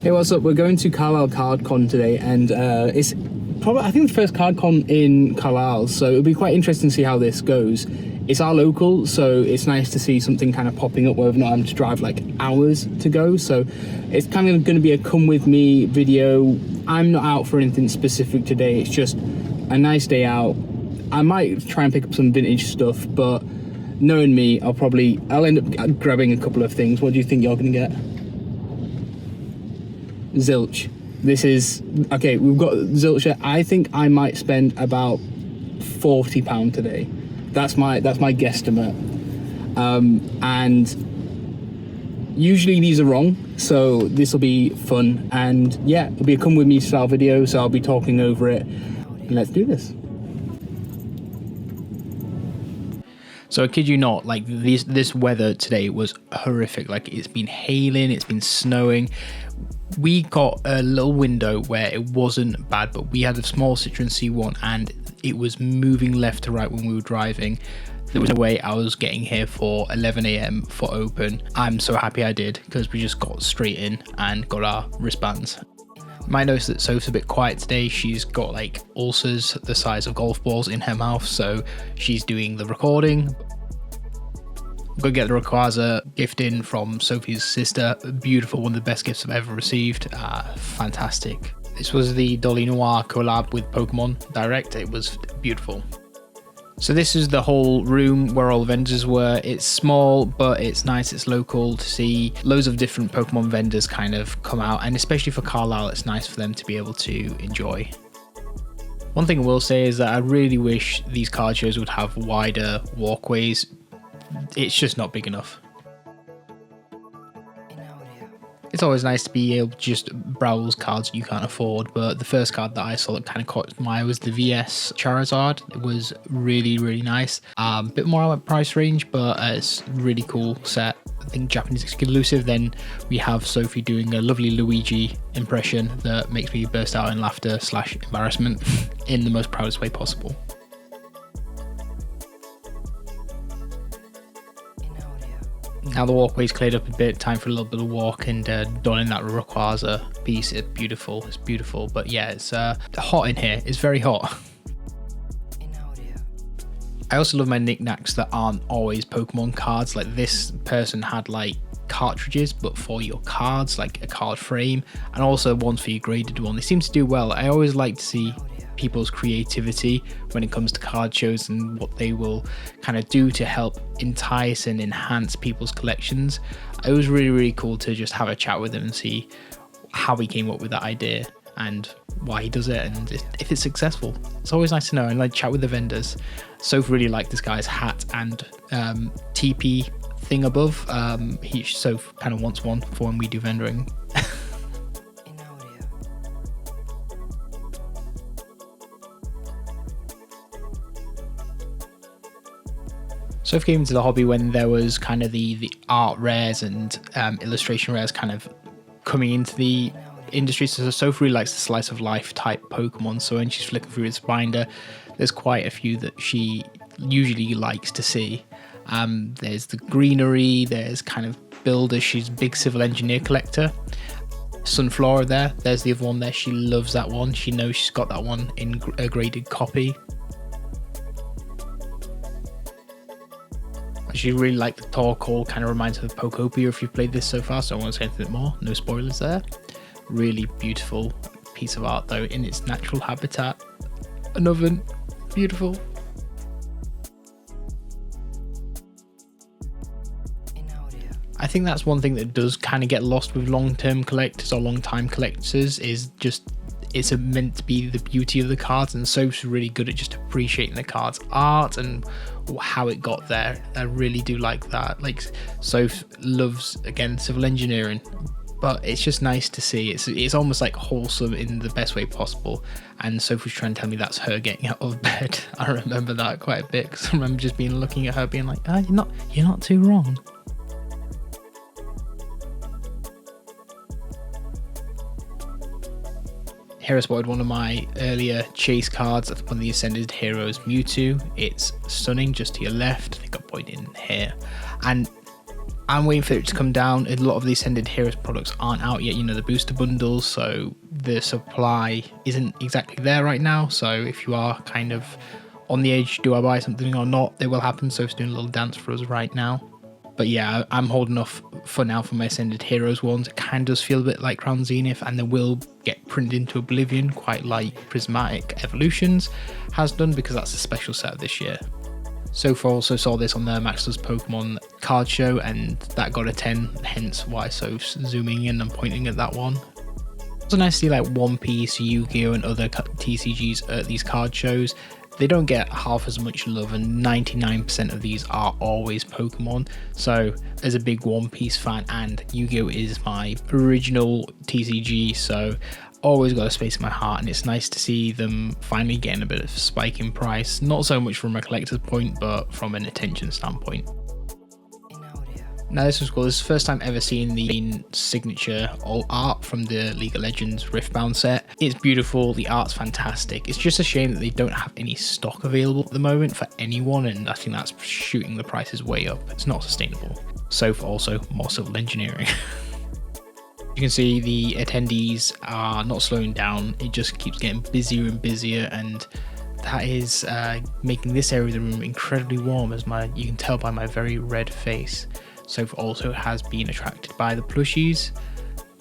Hey, what's up? We're going to Carlisle CardCon today, and it's probably, I think, the first CardCon in Carlisle, so it'll be quite interesting to see how this goes. It's our local, so it's nice to see something kind of popping up where we're not having to drive like hours to go, so it's kind of going to be a come with me video. I'm not out for anything specific today, it's just a nice day out. I might try and pick up some vintage stuff, but knowing me, I'll end up grabbing a couple of things. What do you think you're going to get? Zilch. This is okay. We've got Zilch. I think I might spend about £40 today. That's my guesstimate. And usually these are wrong, so this will be fun. And yeah, it'll be a come with me style video. So I'll be talking over it. Let's do this. So I kid you not, like this weather today was horrific. Like it's been hailing, it's been snowing. We got a little window where it wasn't bad, but we had a small Citroen C1 and it was moving left to right when we were driving. There was no way I was getting here for 11 AM for open. I'm so happy I did, because we just got straight in and got our wristbands. You might notice that Soph's a bit quiet today. She's got like ulcers the size of golf balls in her mouth, so she's doing the recording. I'm gonna get the Rayquaza gift in from Sophie's sister. Beautiful, one of the best gifts I've ever received. Fantastic. This was the Dolly Noir collab with Pokemon Direct. It was beautiful. So this is the whole room where all the vendors were. It's small, but it's nice. It's local to see loads of different Pokemon vendors kind of come out, and especially for Carlisle, it's nice for them to be able to enjoy. One thing I will say is that I really wish these card shows would have wider walkways. It's just not big enough. It's always nice to be able to just browse cards you can't afford, but the first card that I saw that kind of caught my eye was the VS Charizard. It was really, really nice. A bit more out of price range, but it's a really cool set. I think Japanese exclusive. Then we have Sophie doing a lovely Luigi impression that makes me burst out in laughter / embarrassment in the most proudest way possible. Now the walkway's cleared up a bit, time for a little bit of walk and donning that Rayquaza piece. It's beautiful, but yeah, it's hot in here. It's very hot. I also love my knickknacks that aren't always Pokemon cards. Like this person had like cartridges, but for your cards, like a card frame, and also ones for your graded one. They seem to do well. I always like to see people's creativity when it comes to card shows and what they will kind of do to help entice and enhance people's collections. It was really, really cool to just have a chat with him and see how he came up with that idea and why he does it, and if it's successful. It's always nice to know, and like chat with the vendors. Soph really liked this guy's hat and TP thing above. Soph kind of wants one for when we do vendoring. Soph came into the hobby when there was kind of the art rares and illustration rares kind of coming into the industry. So Soph really likes the slice of life type Pokemon. So when she's flicking through this binder, there's quite a few that she usually likes to see. There's the greenery, there's kind of builders. She's a big civil engineer collector. Sunflora there's the other one there. She loves that one. She knows she's got that one in a graded copy. She really liked the Torkoal, kind of reminds her of Pokopia if you've played this so far, so I won't say anything more, no spoilers there. Really beautiful piece of art though, in its natural habitat. An oven, beautiful. I think that's one thing that does kind of get lost with long-term collectors or long-time collectors, is just it's meant to be the beauty of the cards, and Soph's really good at just appreciating the card's art and how it got there. I really do like that. Like Soph loves, again, civil engineering, but it's just nice to see. It's almost like wholesome in the best way possible, and Soph was trying to tell me that's her getting out of bed. I remember that quite a bit, because I remember just looking at her being like, you're not too wrong. Here I spotted one of my earlier chase cards. That's one of the Ascended Heroes Mewtwo. It's stunning, just to your left. I think I'll point in here. And I'm waiting for it to come down. A lot of the Ascended Heroes products aren't out yet, you know, the booster bundles, so the supply isn't exactly there right now. So if you are kind of on the edge, do I buy something or not, they will happen. So it's doing a little dance for us right now. But yeah, I'm holding off for now for my Ascended Heroes ones. It kind of does feel a bit like Crown Zenith, and they will get printed into Oblivion, quite like Prismatic Evolutions has done, because that's a special set of this year. So far also saw this on the Max Does Pokemon card show, and that got a 10, hence why so zooming in and pointing at that one. It's nice to see like One Piece, Yu-Gi-Oh! And other TCGs at these card shows. They don't get half as much love, and 99% of these are always Pokemon. So as a big One Piece fan, and Yu-Gi-Oh! Is my original TCG, so always got a space in my heart, and it's nice to see them finally getting a bit of a spike in price. Not so much from a collector's point, but from an attention standpoint. Now this was cool. This is the first time ever seeing the signature alt art from the League of Legends Riftbound set. It's beautiful, the art's fantastic. It's just a shame that they don't have any stock available at the moment for anyone, and I think that's shooting the prices way up. It's not sustainable. So also more civil engineering. You can see the attendees are not slowing down. It just keeps getting busier and busier, and that is making this area of the room incredibly warm, as you can tell by my very red face. Soph also has been attracted by the plushies.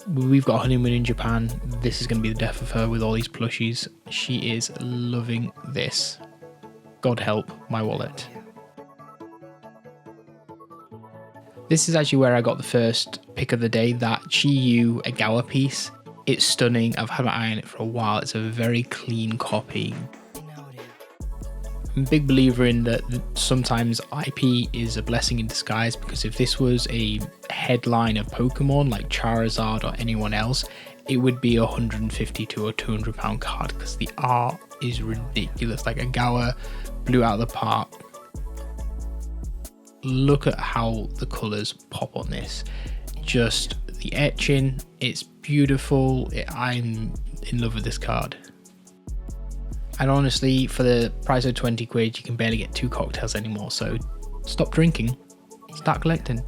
We've got a honeymoon in Japan. This is going to be the death of her with all these plushies. She is loving this. God help my wallet. This is actually where I got the first pick of the day, that Chi-Yu Egawa piece. It's stunning. I've had my eye on it for a while. It's a very clean copy. I'm a big believer in that sometimes IP is a blessing in disguise, because if this was a headline of Pokemon like Charizard or anyone else, it would be £150 to £200 card, because the art is ridiculous. Like Egawa blew out of the park. Look at how the colours pop on this. Just the etching, it's beautiful. I'm in love with this card. And honestly, for the price of 20 quid, you can barely get 2 cocktails anymore. So stop drinking, start collecting.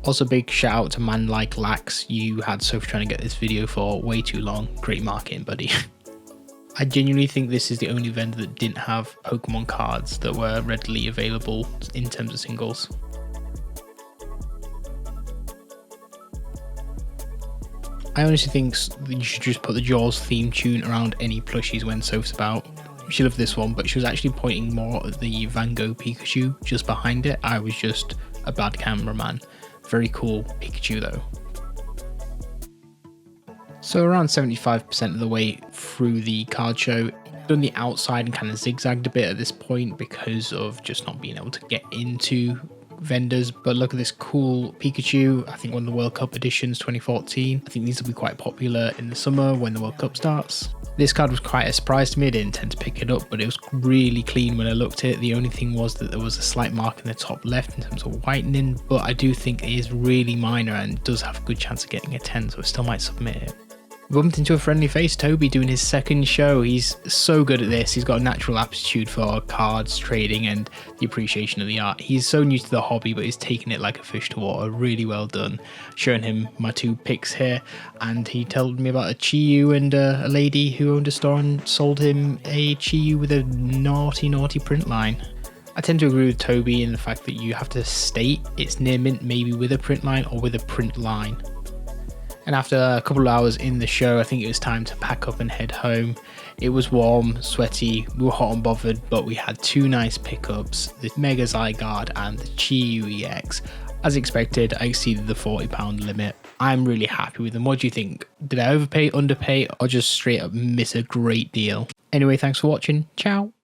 Also, big shout out to Man Like Lax. You had Soph trying to get this video for way too long. Great marketing, buddy. I genuinely think this is the only vendor that didn't have Pokemon cards that were readily available in terms of singles. I honestly think you should just put the Jaws theme tune around any plushies when Soph's about. She loved this one, but she was actually pointing more at the Van Gogh Pikachu just behind it. I was just a bad cameraman. Very cool Pikachu though. So around 75% of the way through the card show, done the outside and kind of zigzagged a bit at this point because of just not being able to get into vendors. But look at this cool Pikachu. I think one of the World Cup editions 2014. I think these will be quite popular in the summer when the World Cup starts. This card was quite a surprise to me. I didn't intend to pick it up, but it was really clean when I looked at it. The only thing was that there was a slight mark in the top left in terms of whitening, but I do think it is really minor and does have a good chance of getting a 10, so I still might submit it. Bumped into a friendly face, Toby, doing his second show. He's so good at this. He's got a natural aptitude for cards, trading, and the appreciation of the art. He's so new to the hobby, but he's taking it like a fish to water. Really well done. Showing him my 2 picks here, and he told me about a Chi-Yu and a lady who owned a store and sold him a Chi-Yu with a naughty print line. I tend to agree with Toby in the fact that you have to state it's near mint, maybe with a print line or with a print line. And after a couple of hours in the show, I think it was time to pack up and head home. It was warm, sweaty, we were hot and bothered, but we had 2 nice pickups, the Mega Zygarde and the Chi-Yu EX. As expected, I exceeded the £40 limit. I'm really happy with them. What do you think? Did I overpay, underpay, or just straight up miss a great deal? Anyway, thanks for watching. Ciao.